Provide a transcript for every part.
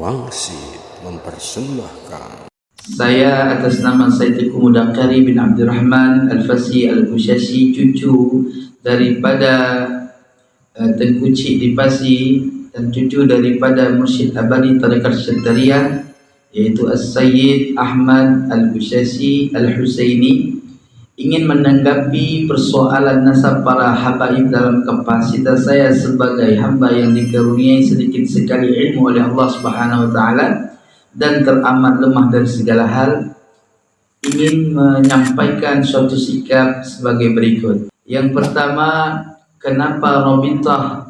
Wangsit mempersembahkan. Saya atas nama Sayyidul Mudakari bin Abdurrahman Al-Fasi Al-Bushashi, cucu daripada Tengku Cik di Pasi dan cucu daripada Mursyid Abadi Tarekat Syartariyah, yaitu As-Sayyid Ahmad Al-Bushashi Al-Husaini, ingin menanggapi persoalan nasab para habaib dalam kapasitas saya sebagai hamba yang dikaruniai sedikit sekali ilmu oleh Allah Subhanahu wa taala dan teramat lemah dari segala hal. Ingin menyampaikan suatu sikap sebagai berikut. Yang pertama, kenapa Rabithah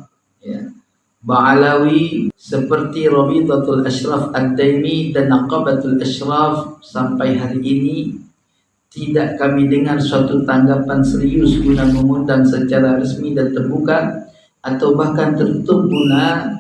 Ba'alawi seperti Rabithatul Ashraf Ad-Daimi dan Naqabatul Ashraf sampai hari ini tidak kami dengar suatu tanggapan serius guna mengundang secara resmi dan terbuka atau bahkan tertutup guna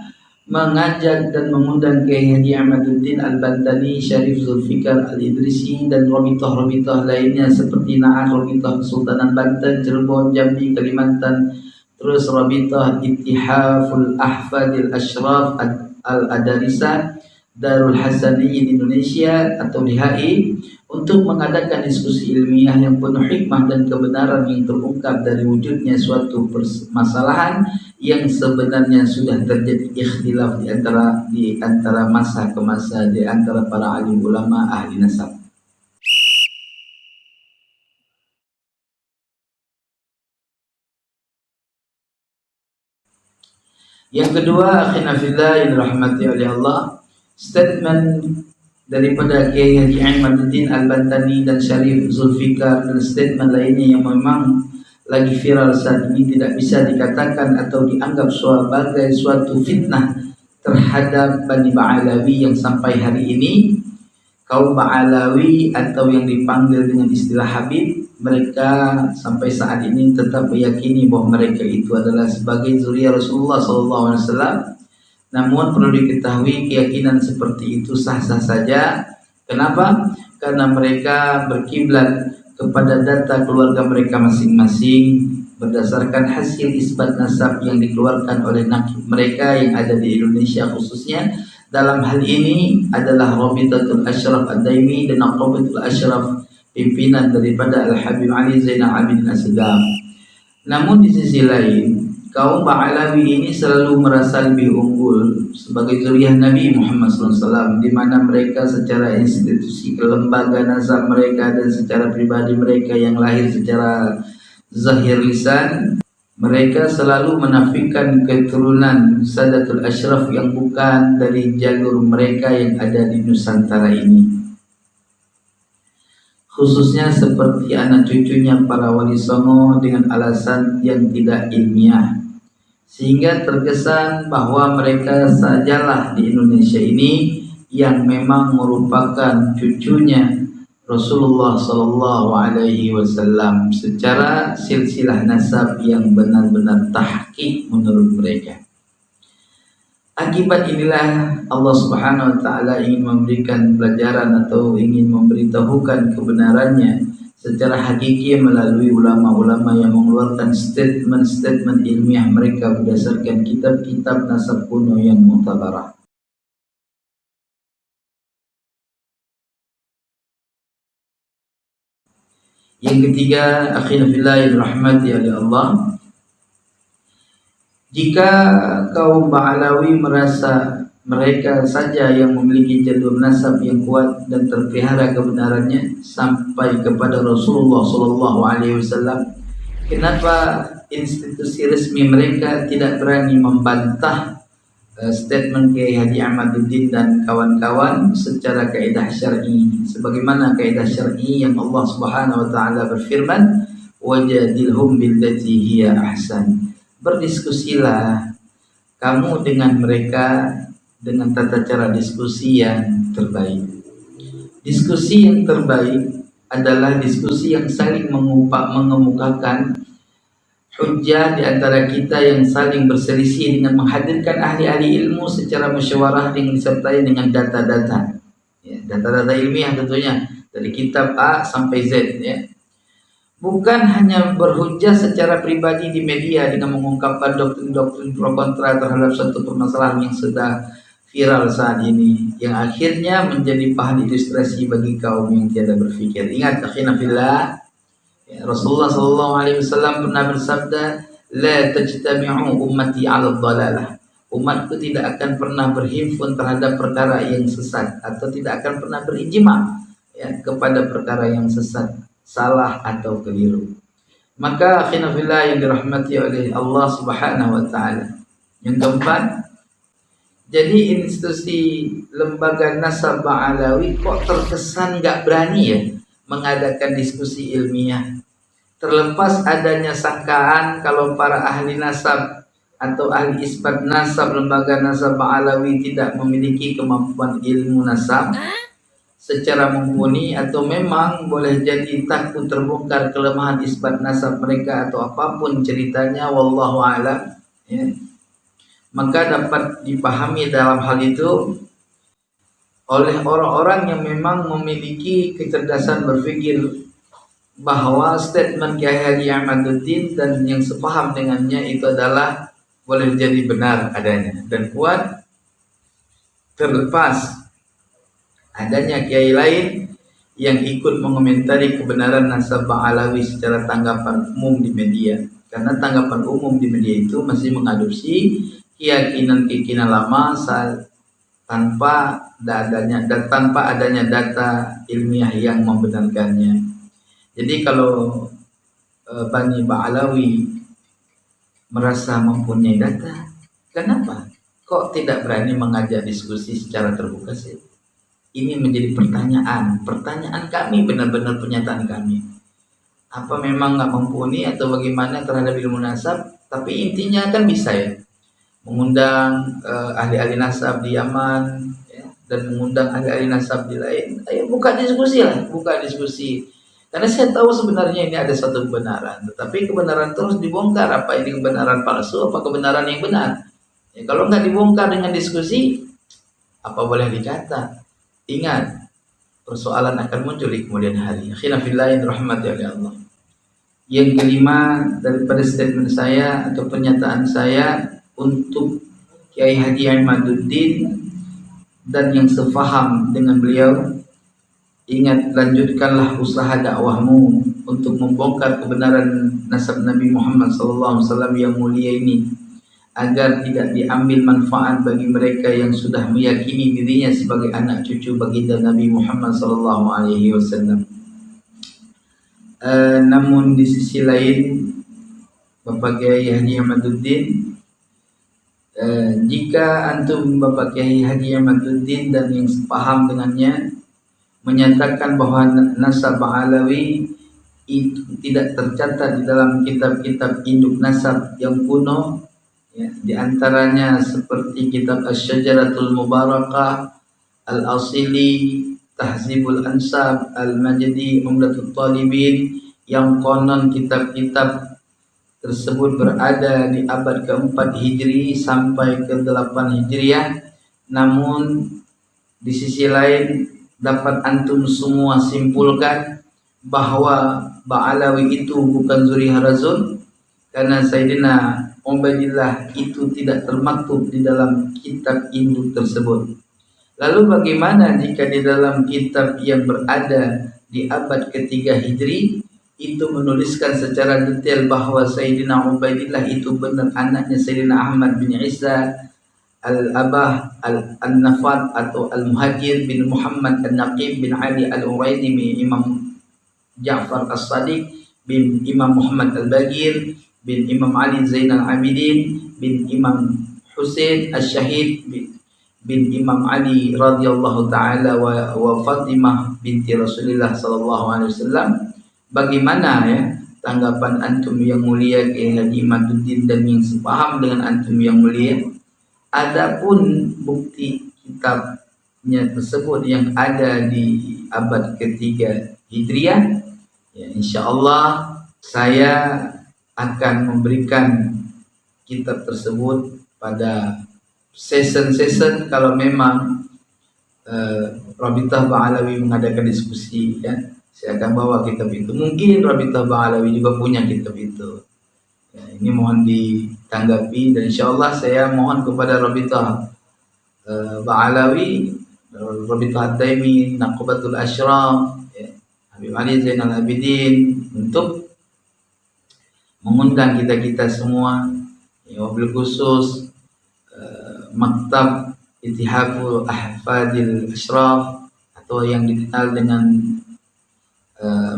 mengajak dan mengundang Kiai Haji Ahmaduddin Al-Bantani, Syarif Zulfikar Al-Idrisi dan Rabithah-Rabithah lainnya seperti Na'an Rabithah Kesultanan Banten, Cirebon, Jambi, Kalimantan, terus Rabithah Ittihaful Ahfadil Ashraf Al-Adarisa Darul Hasaniyyin Indonesia atau DHI, untuk mengadakan diskusi ilmiah yang penuh hikmah dan kebenaran yang terungkap dari wujudnya suatu permasalahan yang sebenarnya sudah terjadi ikhtilaf di antara masa ke masa di antara para alim ulama ahli nasab. Yang kedua, akhina fillah yang dirahmati oleh Allah, statement daripada Kiai Haji Ahmaduddin Al-Bantani dan Syarif Zulfikar dan statement lainnya yang memang lagi viral saat ini tidak bisa dikatakan atau dianggap sebagai suatu fitnah terhadap Bani Ba'alawi yang sampai hari ini kaum Ba'alawi atau yang dipanggil dengan istilah Habib, mereka sampai saat ini tetap meyakini bahwa mereka itu adalah sebagai zuriat Rasulullah SAW. Namun perlu diketahui keyakinan seperti itu sah-sah saja. Kenapa? Karena mereka berkiblat kepada data keluarga mereka masing-masing berdasarkan hasil isbat nasab yang dikeluarkan oleh nakib mereka yang ada di Indonesia khususnya. Dalam hal ini adalah Rabithatul Ashraf Ad-Daimi dan Naqabatul Ashraf, pimpinan daripada Al-Habib Ali Zainal Abidin As-Segaf. Namun di sisi lain, kaum Ba'alawi ini selalu merasa lebih unggul sebagai zuriyah Nabi Muhammad SAW, di mana mereka secara institusi lembaga nazar mereka dan secara pribadi mereka yang lahir secara zahir lisan, mereka selalu menafikan keturunan Sadatul Ashraf yang bukan dari jalur mereka yang ada di Nusantara ini, khususnya seperti anak cucunya para wali songo dengan alasan yang tidak ilmiah, sehingga terkesan bahwa mereka sajalah di Indonesia ini yang memang merupakan cucunya Rasulullah SAW secara silsilah nasab yang benar-benar tahqiq menurut mereka. Akibat inilah Allah Subhanahu wa taala ingin memberikan pelajaran atau ingin memberitahukan kebenarannya secara hakiki melalui ulama-ulama yang mengeluarkan statement-statement ilmiah mereka berdasarkan kitab-kitab nasab kuno yang mu'tabarah. Yang ketiga, akhina fillah yang dirahmati oleh Allah, jika kaum Ba'alawi merasa mereka saja yang memiliki jalur nasab yang kuat dan terpelihara kebenarannya sampai kepada Rasulullah SAW, kenapa institusi resmi mereka tidak berani membantah statement Kiai Haji Ahmaduddin dan kawan-kawan secara kaidah syar'i, sebagaimana kaidah syar'i yang Allah Subhanahu wa taala berfirman, wajadilhum billati hiya ahsan. Berdiskusilah kamu dengan mereka dengan tata cara diskusi yang terbaik. Diskusi yang terbaik adalah diskusi yang saling mengemukakan hujjah di antara kita yang saling berselisih dengan menghadirkan ahli-ahli ilmu secara musyawarah dengan disertai dengan data-data, data-data ilmiah tentunya dari kitab A sampai Z, bukan hanya berhujjah secara pribadi di media dengan mengungkapkan doktrin-doktrin pro kontra terhadap suatu permasalahan yang sudah viral saat ini, yang akhirnya menjadi bahan ilustrasi bagi kaum yang tiada berfikir. Ingat akhina fillah, ya, Rasulullah sallallahu alaihi wasallam pernah bersabda, la tajtami'u ummati 'ala dhalalah. Umatku tidak akan pernah berhimpun terhadap perkara yang sesat, atau tidak akan pernah berijma, ya, kepada perkara yang sesat, salah atau keliru. Maka akhina fillah yang dirahmati oleh Allah Subhanahu wa taala. Yang keempat, jadi institusi lembaga Nasab Ba'alawi kok terkesan gak berani ya mengadakan diskusi ilmiah. Terlepas adanya sangkaan kalau para ahli nasab atau ahli isbat nasab lembaga Nasab Ba'alawi tidak memiliki kemampuan ilmu nasab secara mumpuni, atau memang boleh jadi takut terbongkar kelemahan isbat nasab mereka atau apapun ceritanya, wallahu a'lam, ya. Maka dapat dipahami dalam hal itu oleh orang-orang yang memang memiliki kecerdasan berpikir bahwa statement Kiai Haji Ahmaduddin dan yang sepaham dengannya itu adalah boleh jadi benar adanya dan kuat, terlepas adanya kiai lain yang ikut mengomentari kebenaran Nasab Ba'alawi secara tanggapan umum di media. Karena tanggapan umum di media itu masih mengadopsi keyakinan-keyakinan lama tanpa adanya data ilmiah yang membenarkannya. Jadi kalau Bani Ba'alawi merasa mempunyai data, kenapa kok tidak berani mengajak diskusi secara terbuka sih? Ini menjadi pertanyaan kami, benar-benar pernyataan kami. Apa memang nggak mumpuni atau bagaimana terhadap ilmu nasab? Tapi intinya kan bisa ya, mengundang ahli-ahli nasab di Yaman, ya, dan mengundang ahli-ahli nasab di lain. Ayo buka diskusi. Karena saya tahu sebenarnya ini ada satu kebenaran, tetapi kebenaran terus dibongkar. Apa ini kebenaran palsu? Apa kebenaran yang benar? Ya, kalau nggak dibongkar dengan diskusi, apa boleh dikata? Ingat, persoalan akan muncul di kemudian hari. Akhirnya fillah yang rahmati oleh Allah. Yang kelima daripada statement saya atau pernyataan saya untuk Kiai Haji Ahmaduddin dan yang sefaham dengan beliau, ingat, lanjutkanlah usaha dakwahmu untuk membongkar kebenaran nasab Nabi Muhammad SAW yang mulia ini, agar tidak diambil manfaat bagi mereka yang sudah meyakini dirinya sebagai anak cucu baginda Nabi Muhammad SAW. Namun di sisi lain, Bapak Kiai Haji Ahmaduddin, jika antum Bapak Kiai Haji Ahmaduddin dan yang sepaham dengannya menyatakan bahwa Nasab Ba'alawi itu tidak tercatat di dalam kitab-kitab induk nasab yang kuno, ya, di antaranya seperti kitab Asy-Syajaratul Mubarakah, Al-Asili, Tahzibul Ansab, Al-Majdi, Umdatul Talibin, yang konon kitab-kitab tersebut berada di abad ke-4 Hijri sampai ke-8 Hijriah. Namun di sisi lain dapat antum semua simpulkan bahwa Ba'alawi itu bukan Zuriharazun, karena Sayyidina Ubaidillah itu tidak termaktub di dalam kitab induk tersebut. Lalu bagaimana jika di dalam kitab yang berada di abad ke-3 Hijri itu menuliskan secara detail bahwa Sayyidina Ubaidillah itu benar anaknya Sayyidina Ahmad bin Isa Al-Abah Al-Nafat atau Al-Muhajir bin Muhammad Al-Naqib bin Ali Al-Uraidi bin Imam Ja'far As-Sadiq bin Imam Muhammad Al-Bagir bin Imam Ali Zainal Abidin bin Imam Husain Al-Syahid bin Imam Ali radhiyallahu ta'ala wa Fatimah binti Rasulullah sallallahu alaihi wasallam. Bagaimana ya tanggapan antum yang mulia Kiai Haji Ahmaduddin dan yang sepaham dengan antum yang mulia? Adapun bukti kitabnya tersebut yang ada di abad ke-3 Hijriah, ya, insyaallah saya akan memberikan kitab tersebut pada season kalau memang Rabitah Ba'alawi mengadakan diskusi, ya, saya akan bawa kitab itu. Mungkin Rabitah Ba'alawi juga punya kitab itu. Ya, ini mohon ditanggapi dan insyaallah saya mohon kepada Rabitah Ba'alawi, Rabithah Ad-Daimi, Naqabatul Ashraf, ya, Habib Ali Zainal Abidin, untuk mengundang kita semua, ya, wabil khusus Maktab Ittihaful Ahfadil Ashraf, atau yang dikenal dengan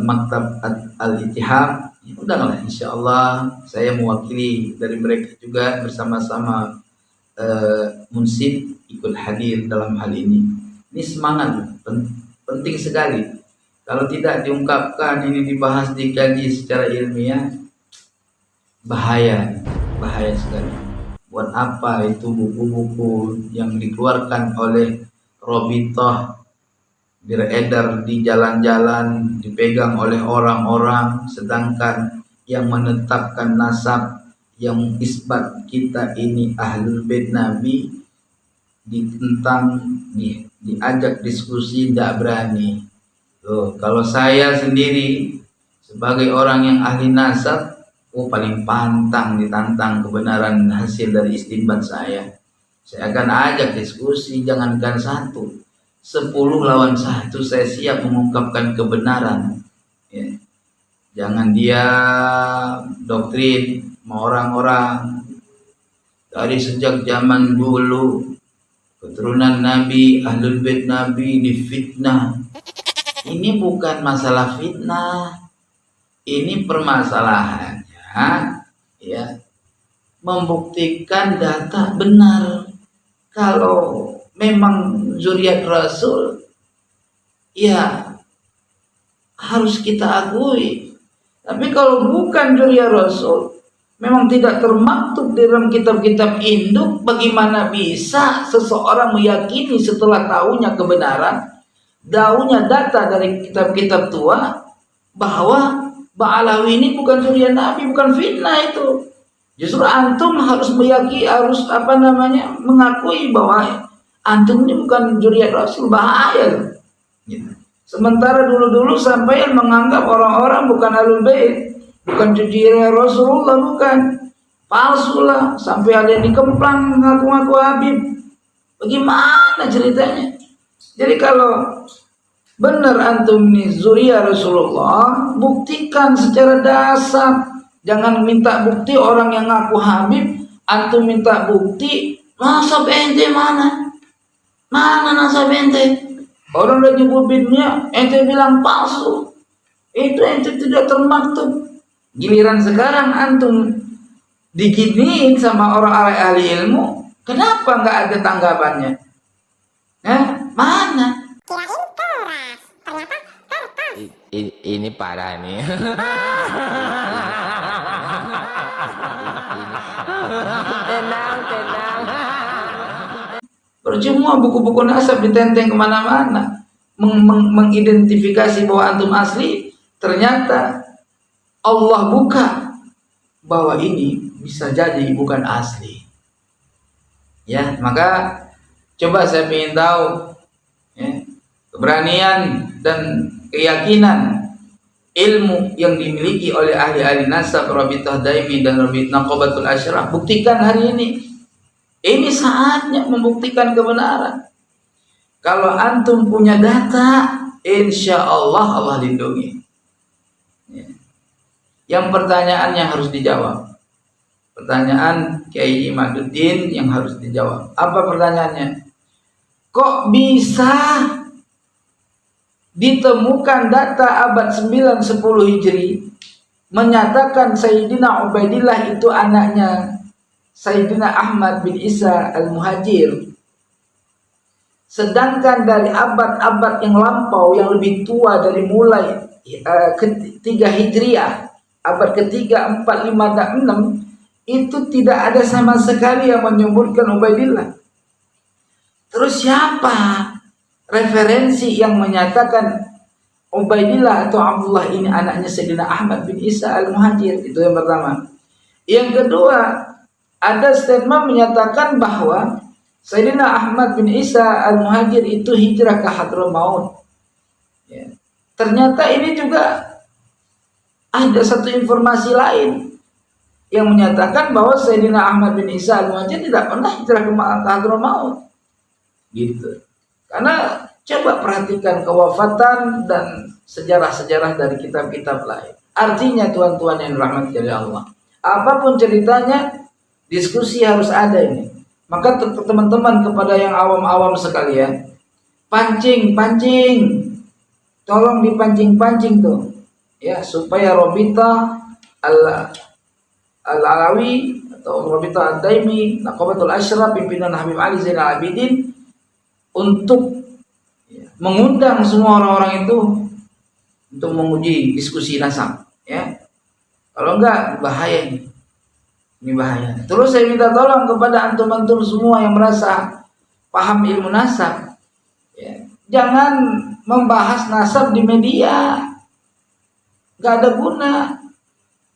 Maktab Al-Ittihab. Ya, undanglah, insyaallah saya mewakili dari mereka juga bersama-sama Munsif ikut hadir dalam hal ini. Ini semangat penting sekali. Kalau tidak diungkapkan, ini dibahas, dikaji secara ilmiah, bahaya sekali. Buat apa itu buku-buku yang dikeluarkan oleh Rabithah beredar di jalan-jalan, dipegang oleh orang-orang, sedangkan yang menetapkan nasab, yang isbat kita ini ahlul bait Nabi, ditentang, diajak diskusi tidak berani. Loh, kalau saya sendiri sebagai orang yang ahli nasab, paling pantang ditantang kebenaran hasil dari istinbat saya. Saya akan ajak diskusi, jangankan 1, 10 lawan 1 saya siap mengungkapkan kebenaran. Ya. Jangan dia doktrin orang-orang dari sejak zaman dulu, keturunan Nabi, ahlul bait Nabi difitnah. Ini bukan masalah fitnah, ini permasalahannya, ya, membuktikan data benar. Kalau memang zuriat Rasul, ya harus kita akui. Tapi kalau bukan zuriat Rasul, memang tidak termaktub di dalam kitab-kitab induk, bagaimana bisa seseorang meyakini setelah tahunya kebenaran, tahunya data dari kitab-kitab tua, bahwa Ba'alawi ini bukan zuriat Nabi, bukan fitnah itu. Justru antum harus meyakini, harus mengakui bahwa antum ini bukan zuriat Rasul, bahaya. Gitu. Sementara dulu-dulu sampai menganggap orang-orang bukan ahlul bait, bukan zuriat Rasulullah, bukan, palsu lah, sampai ada yang dikemplang ngaku-ngaku Habib. Bagaimana ceritanya? Jadi kalau benar antum ini zuriat Rasulullah, buktikan secara dasar. Jangan minta bukti orang yang ngaku Habib, antum minta bukti nasab ente mana? Mana nasab ente? Orang udah nyebutnya, ente bilang palsu. Itu ente tidak termaktub. Giliran sekarang antum diginiin sama orang ahli ilmu, kenapa nggak ada tanggapannya? Mana? Kirain keras, ternyata kertas. Ini parah nih. Tenang. Percuma buku-buku nasab ditenteng kemana-mana, mengidentifikasi bahwa antum asli. Ternyata Allah buka bahwa ini bisa jadi bukan asli. Ya, maka coba saya ingin tahu, ya, keberanian dan keyakinan ilmu yang dimiliki oleh ahli-ahli nasab Rabithah Daimi dan Naqabatul Ashraf. Buktikan hari ini. Ini saatnya membuktikan kebenaran. Kalau antum punya data, insya Allah lindungi. Ya. Yang pertanyaannya harus dijawab. Pertanyaan Kiai Imaduddin yang harus dijawab. Apa pertanyaannya? Kok bisa ditemukan data abad 9-10 Hijri menyatakan Sayyidina Ubaidillah itu anaknya Sayyidina Ahmad bin Isa al-Muhajir, sedangkan dari abad-abad yang lampau yang lebih tua dari mulai ketiga Hijriah, abad ketiga, 4, 5, dan 6, itu tidak ada sama sekali yang menyebutkan Ubaidillah. Terus siapa referensi yang menyatakan Ubaidillah atau Abdullah ini anaknya Sayyidina Ahmad bin Isa al-Muhajir? Itu yang pertama. Yang kedua, ada statement menyatakan bahwa Sayyidina Ahmad bin Isa al-Muhajir itu hijrah ke Hadramaut. Ya. Ternyata ini juga ada satu informasi lain yang menyatakan bahwa Sayyidina Ahmad bin Isa al-Muhajir tidak pernah hijrah ke Hadramaut. gitu. Karena coba perhatikan kewafatan dan sejarah-sejarah dari kitab-kitab lain. Artinya tuan-tuan yang rahmat dari Allah, apapun ceritanya, diskusi harus ada ini. Maka teman-teman, kepada yang awam-awam sekalian, pancing, tolong dipancing-pancing tuh, ya, supaya Robita Al-Alawi atau Robita Ad-Daimi, Naqabatul Asyraf, pimpinan Habib Ali Zainal Abidin, untuk mengundang semua orang-orang itu untuk menguji diskusi nasab, ya. Kalau enggak, bahaya ini. Ini bahaya. Terus saya minta tolong kepada antum-antum semua yang merasa paham ilmu nasab, ya, jangan membahas nasab di media. Gak ada guna.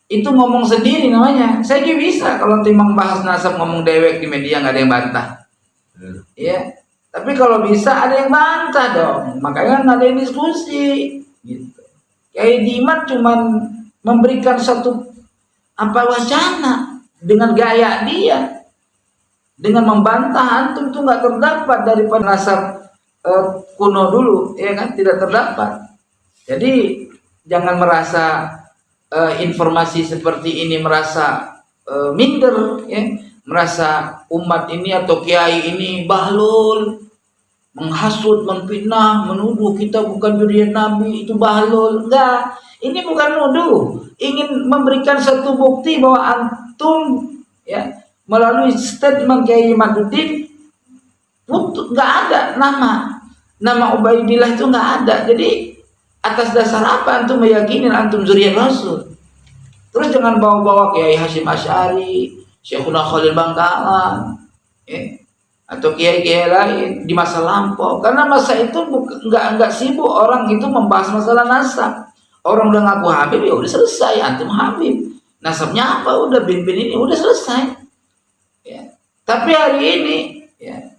Itu ngomong sendiri namanya. Saya juga bisa kalau timbang bahas nasab ngomong dewek di media, nggak ada yang bantah. Ya. Tapi kalau bisa ada yang bantah dong. Makanya nggak ada yang diskusi. Gitu. Kayak Dimat cuman memberikan satu wacana dengan gaya dia, dengan membantah antum tuh nggak terdapat daripada nasab kuno dulu, ya kan, tidak terdapat. Jadi jangan merasa informasi seperti ini merasa minder, ya, merasa umat ini atau kiai ini bahlul, menghasut, menfitnah, menuduh kita bukan zuriat Nabi, itu bahlul. Enggak, ini bukan nuduh, ingin memberikan satu bukti bahwa antum, ya, melalui statement Kiai Imaduddin nggak ada nama Ubaidillah itu nggak ada. Jadi atas dasar apa antum meyakini antum zuriat Rasul? Terus jangan bawa-bawa Kiai Hasyim Asy'ari, Syekhuna Khalil Bangkalan, atau kiai-kiai lain di masa lampau. Karena masa itu nggak sibuk orang itu membahas masalah nasab. Orang udah ngaku Habib, ya udah selesai, antum Habib. Nasabnya apa? Udah bin ini udah selesai. Ya. Tapi hari ini, ya,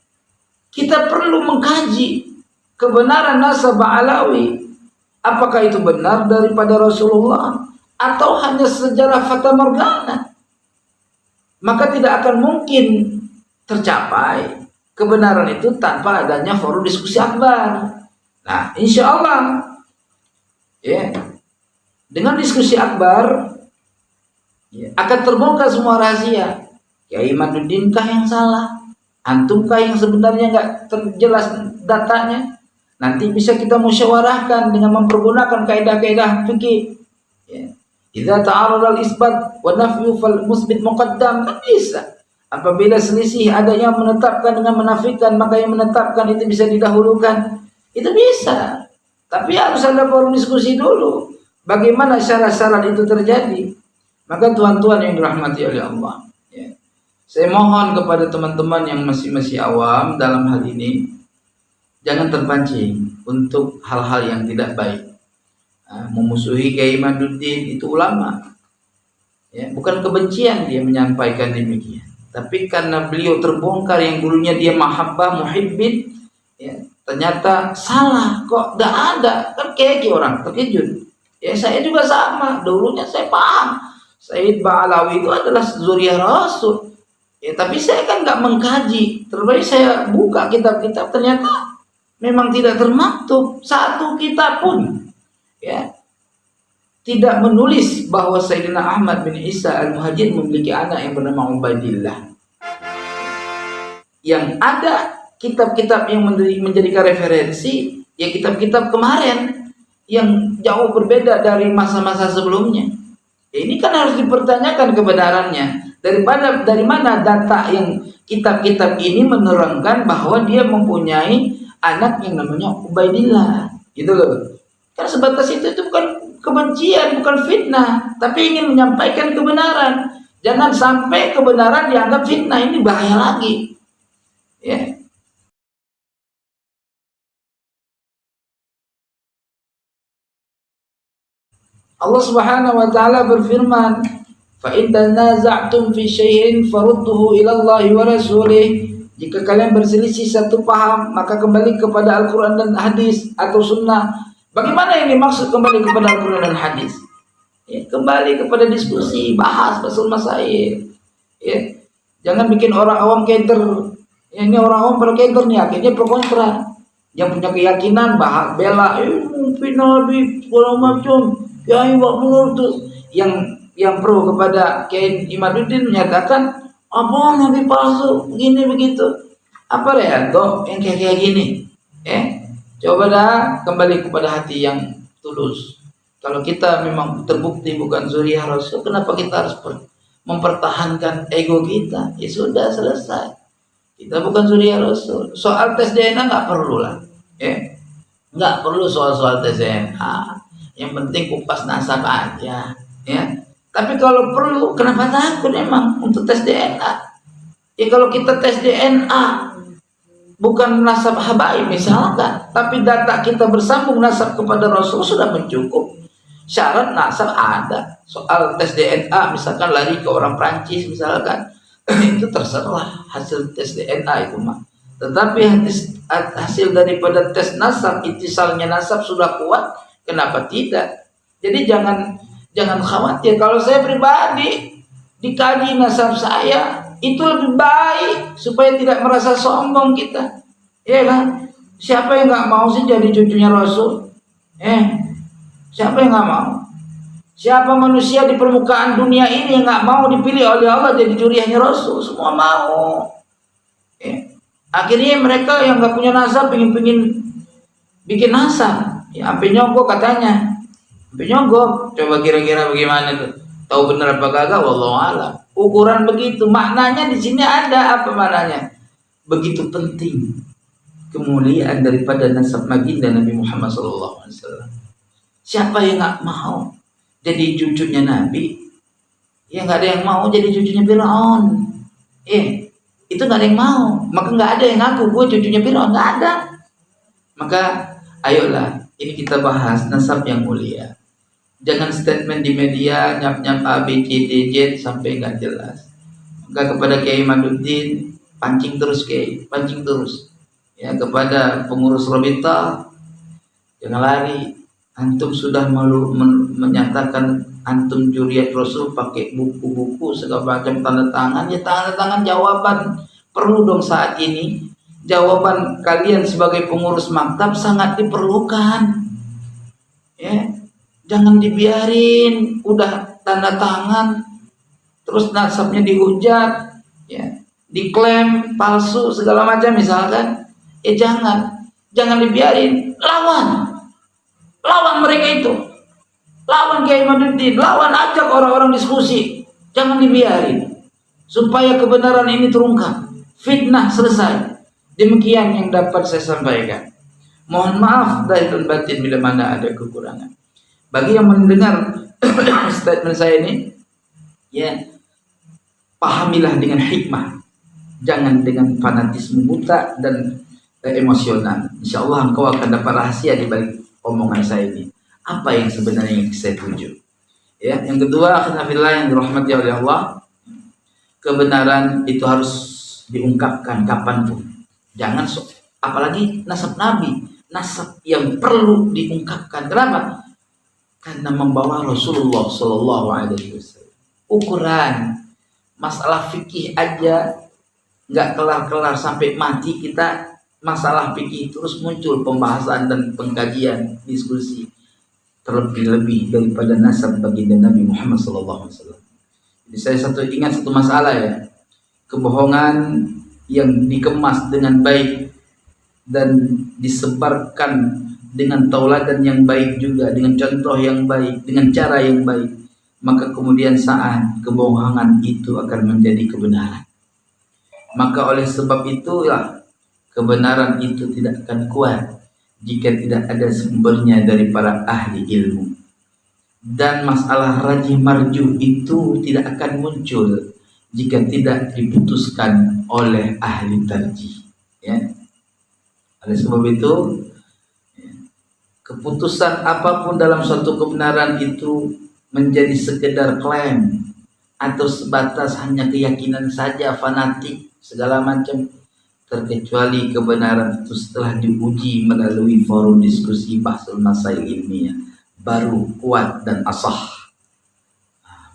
kita perlu mengkaji kebenaran nasab Alawi. Apakah itu benar daripada Rasulullah atau hanya sejarah fata morgana? Maka tidak akan mungkin tercapai kebenaran itu tanpa adanya forum diskusi akbar. Nah, insya Allah, ya, dengan diskusi akbar, ya, akan terbongkar semua rahasia. Kiai Imaduddin kah yang salah? Antum kah yang sebenarnya nggak terjelas datanya? Nanti bisa kita musyawarahkan dengan mempergunakan kaidah-kaidah fikih. Ya. Idza ta'arada al-isbat wa nafyu fal musbit muqaddam, kan bisa. Apabila selisih ada yang menetapkan dengan menafikan, maka yang menetapkan itu bisa didahulukan. Itu bisa. Tapi harus ada forum diskusi dulu. Bagaimana syarat-syarat itu terjadi? Maka tuan-tuan yang dirahmati oleh Allah, ya, saya mohon kepada teman-teman yang masih awam dalam hal ini, jangan terpancing untuk hal-hal yang tidak baik. Memusuhi Kiai Imaduddin itu ulama, ya, bukan kebencian dia menyampaikan demikian, tapi karena beliau terbongkar yang dulunya dia mahabbah muhibbin, ya, ternyata salah, kok gak ada, kan kayak orang terkejut. Ya, saya juga sama, dulunya saya paham Sayyid Ba'alawi itu adalah zuriyah Rasul, ya, tapi saya kan gak mengkaji. Terbaik saya buka kitab-kitab, ternyata memang tidak termaktub satu kitab pun, ya, tidak menulis bahwa Sayyidina Ahmad bin Isa Al-Muhajir memiliki anak yang bernama Ubaidillah. Yang ada kitab-kitab yang menjadikan referensi, ya kitab-kitab kemarin yang jauh berbeda dari masa-masa sebelumnya. Ya, ini kan harus dipertanyakan kebenarannya. Dari mana data yang kitab-kitab ini menerangkan bahwa dia mempunyai anak yang namanya Ubaidillah, gitu loh. Kan sebatas itu bukan kebencian, bukan fitnah, tapi ingin menyampaikan kebenaran. Jangan sampai kebenaran dianggap fitnah, ini bahaya lagi. Ya. Allah Subhanahu wa taala berfirman, "Fa in tanaza'tum fi syai'in farudduhu ila Allahi wa rasulih." Jika kalian berselisih satu paham, maka kembali kepada Al-Qur'an dan hadis atau sunnah. Bagaimana yang dimaksud kembali kepada Al-Qur'an dan hadis? Ya, kembali kepada diskusi, bahas masail. Ya. Jangan bikin orang awam keder, Ini orang-orang berkeger nih, akhirnya pro kontra. Yang punya keyakinan bela mungkin Nabi segala macam, Kiai Wakil tuh yang pro kepada Kiai Imaduddin menyatakan apa Nabi palsu begini begitu. Apa ya kok yang kayak gini? Coba dah kembali kepada hati yang tulus. Kalau kita memang terbukti bukan zuriyah Rasul, kenapa kita harus mempertahankan ego kita? Ya sudah selesai. Kita bukan zuriyah Rasul. Soal tes DNA nggak perlu lah. Nggak perlu soal tes DNA. Yang penting kupas nasab aja. Ya. Tapi kalau perlu, kenapa takut emang untuk tes DNA? Ya kalau kita tes DNA bukan nasab habaib misalkan, tapi data kita bersambung nasab kepada Rasul sudah mencukup. Syarat nasab ada. Soal tes DNA misalkan lari ke orang Prancis misalkan, itu terserah hasil tes DNA itu mah. Tetapi hasil daripada tes nasab, ittisalnya nasab sudah kuat, kenapa tidak? Jadi jangan khawatir. Kalau saya pribadi dikaji nasab saya, itu lebih baik supaya tidak merasa sombong kita. Ya kan? Siapa yang nggak mau sih jadi cucunya Rasul? Siapa yang nggak mau? Siapa manusia di permukaan dunia ini yang nggak mau dipilih oleh Allah jadi juriahnya Rasul? Semua mau. Akhirnya mereka yang nggak punya nasab pingin bikin nasab. Ya, sampai nyogok katanya. Sampai nyogok. Coba kira-kira bagaimana tuh? Tahu benar apa kagak? Wallahu a'lam. Ukuran begitu. Maknanya di sini ada apa maknanya? Begitu penting kemuliaan daripada nasab baginda Nabi Muhammad SAW. Siapa yang nggak mau jadi cucunya Nabi? Ya nggak ada yang mau jadi cucunya Fir'aun. Itu nggak ada yang mau. Maka nggak ada yang ngaku gue cucunya Fir'aun, nggak ada. Maka ayolah, ini kita bahas nasab yang mulia. Jangan statement di media nyap-nyap A, B, C, D, Z sampai nggak jelas. Maka kepada Kiai Imaduddin, pancing terus Kiai, pancing terus. Ya, kepada pengurus Robita, jangan lari. Antum sudah menyatakan antum juriat Rasul pakai buku-buku segala macam tanda tangan. Ya tanda tangan jawaban perlu dong saat ini. Jawaban kalian sebagai pengurus maktab sangat diperlukan. Ya, jangan dibiarin udah tanda tangan terus nasabnya dihujat, ya, diklaim palsu segala macam misalkan. Jangan dibiarin, lawan mereka itu, lawan Kiai Imaduddin, lawan, ajak orang-orang diskusi, jangan dibiarin supaya kebenaran ini terungkap, fitnah selesai. Demikian yang dapat saya sampaikan. Mohon maaf lahir dan batin bila mana ada kekurangan. Bagi yang mendengar statement saya ini, ya, pahamilah dengan hikmah, jangan dengan fanatisme buta dan emosional. Insya Allah engkau akan dapat rahasia di balik omongan saya ini. Apa yang sebenarnya yang saya tuju? Ya, yang kedua, akhirnya yang dirahmati oleh Allah, kebenaran itu harus diungkapkan kapanpun. Jangan apalagi nasab Nabi, nasab yang perlu diungkapkan. Kenapa? Karena membawa Rasulullah Shallallahu Alaihi Wasallam. Ukuran masalah fikih aja nggak kelar-kelar sampai mati kita. Masalah fikih terus muncul pembahasan dan pengkajian diskusi terlebih-lebih daripada nasab baginda Nabi Muhammad SAW. Jadi saya ingat satu masalah ya, kebohongan yang dikemas dengan baik dan disebarkan dengan tauladan yang baik juga, dengan contoh yang baik, dengan cara yang baik, maka kemudian saat kebohongan itu akan menjadi kebenaran. Maka oleh sebab itulah kebenaran itu tidak akan kuat jika tidak ada sumbernya dari para ahli ilmu. Dan masalah rajih marjuh itu tidak akan muncul jika tidak diputuskan oleh ahli tarjih. Ya. Oleh sebab itu, keputusan apapun dalam suatu kebenaran itu menjadi sekedar klaim atau sebatas hanya keyakinan saja, fanatik segala macam, terkecuali kebenaran itu setelah diuji melalui forum diskusi bahsul masail ilmiah baru kuat dan asah.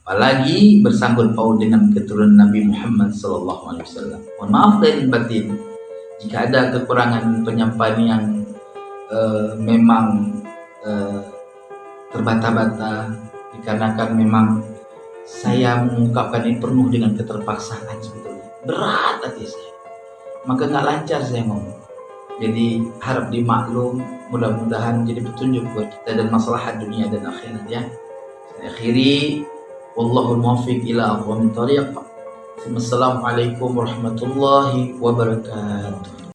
Apalagi bersangkut paut dengan keturunan Nabi Muhammad SAW. Mohon maaf lahir batin, Jika ada kekurangan penyampaian yang memang terbata-bata, dikarenakan memang saya mengungkapkan ini penuh dengan keterpaksaan sebetulnya. Berat hati saya, maka nggak lancar saya ngomong. Jadi harap dimaklum, mudah-mudahan jadi petunjuk buat kita dan maslahat dunia dan akhirat ya. Saya akhiri, wallahul muwaffiq ila aqwamit thariq. Assalamualaikum warahmatullahi wabarakatuh.